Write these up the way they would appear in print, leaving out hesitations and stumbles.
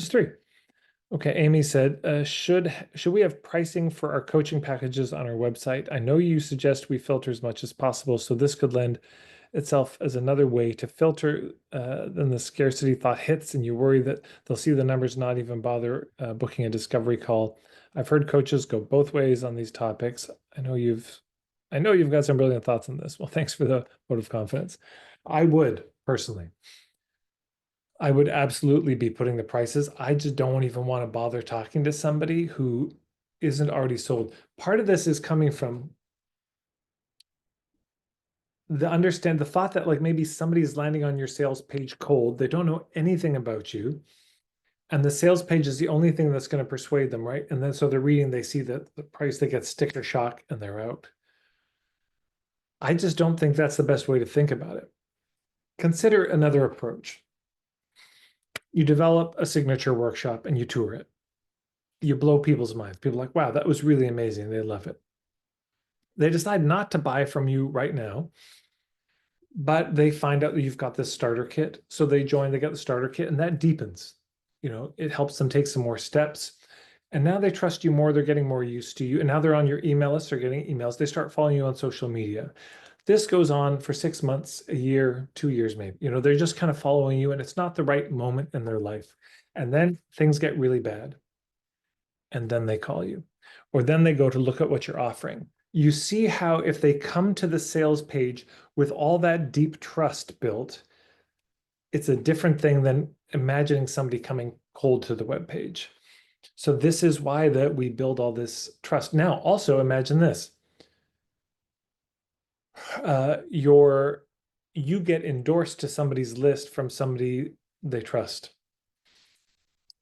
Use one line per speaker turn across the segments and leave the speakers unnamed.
3. Okay, Amy said, should we have pricing for our coaching packages on our website? I know you suggest we filter as much as possible, so this could lend itself as another way to filter. Then the scarcity thought hits, and you worry that they'll see the numbers, not even bother booking a discovery call. I've heard coaches go both ways on these topics. I know you've got some brilliant thoughts on this. Well, thanks for the vote of confidence. I would personally. I would absolutely be putting the prices. I just don't even want to bother talking to somebody who isn't already sold. Part of this is coming from the thought that like maybe somebody's landing on your sales page cold. They don't know anything about you. And the sales page is the only thing that's going to persuade them, right? And then so they're reading, they see the price, they get sticker shock, and they're out. I just don't think that's the best way to think about it. Consider another approach. You develop a signature workshop and you tour it. You blow people's minds. People are like, wow, that was really amazing. They love it. They decide not to buy from you right now, but they find out that you've got this starter kit. So they join, they get the starter kit, and that deepens. It helps them take some more steps. And now they trust you more. They're getting more used to you. And now they're on your email list. They're getting emails. They start following you on social media. This goes on for 6 months, a year, 2 years, maybe. They're just kind of following you, and it's not the right moment in their life. And then things get really bad. And then they call you, or then they go to look at what you're offering. You see how if they come to the sales page with all that deep trust built, it's a different thing than imagining somebody coming cold to the web page. So this is why that we build all this trust. Now, also imagine this. You get endorsed to somebody's list from somebody they trust.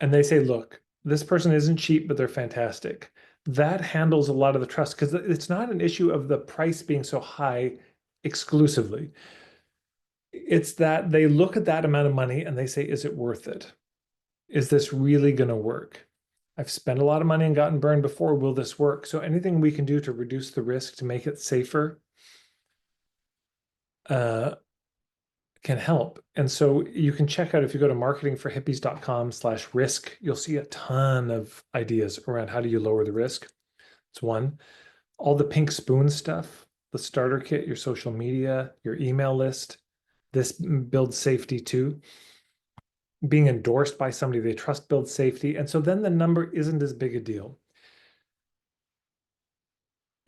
And they say, look, this person isn't cheap, but they're fantastic. That handles a lot of the trust because it's not an issue of the price being so high exclusively. It's that they look at that amount of money and they say, is it worth it? Is this really going to work? I've spent a lot of money and gotten burned before. Will this work? So anything we can do to reduce the risk, to make it safer, can help. And so you can check out, if you go to marketingforhippies.com/risk, you'll see a ton of ideas around how do you lower the risk. It's one. All the pink spoon stuff, the starter kit, your social media, your email list, this builds safety too. Being endorsed by somebody they trust builds safety. And so then the number isn't as big a deal.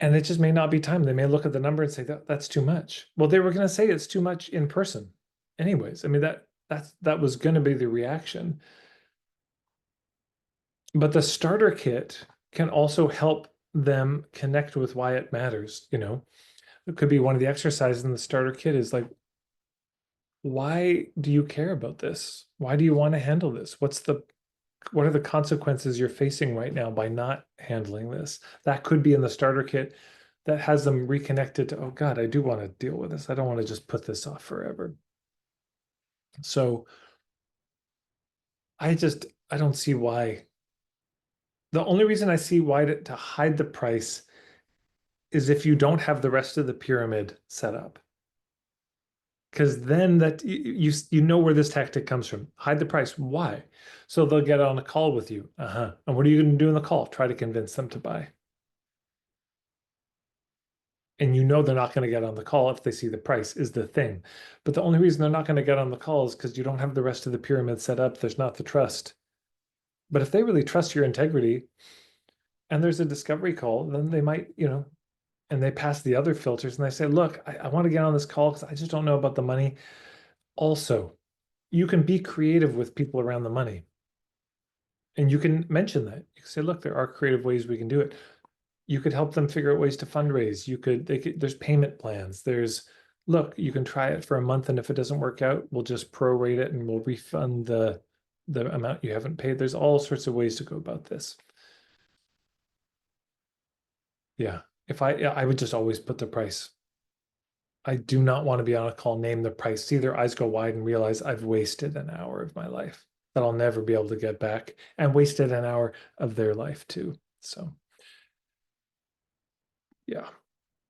And it just may not be time. They may look at the number and say that's too much. Well, they were going to say it's too much in person anyways. I mean, that was going to be the reaction. But the starter kit can also help them connect with why it matters. It could be one of the exercises in the starter kit is like, why do you care about this? Why do you want to handle this? What are the consequences you're facing right now by not handling this? That could be in the starter kit. That has them reconnected to, oh God, I do want to deal with this. I don't want to just put this off forever. So I don't see why. The only reason I see why to hide the price is if you don't have the rest of the pyramid set up. Because then that you know where this tactic comes from. Hide the price. Why? So they'll get on a call with you. And what are you going to do in the call? Try to convince them to buy. And they're not going to get on the call if they see the price is the thing. But the only reason they're not going to get on the call is because you don't have the rest of the pyramid set up. There's not the trust. But if they really trust your integrity and there's a discovery call, then they might, and they pass the other filters and they say, look, I want to get on this call because I just don't know about the money. Also, you can be creative with people around the money. And you can mention that. You can say, look, there are creative ways we can do it. You could help them figure out ways to fundraise. There's payment plans. Look, you can try it for a month, and if it doesn't work out, we'll just prorate it and we'll refund the amount you haven't paid. There's all sorts of ways to go about this. Yeah. I would just always put the price. I do not want to be on a call, name the price, see their eyes go wide and realize I've wasted an hour of my life that I'll never be able to get back, and wasted an hour of their life too. So, yeah.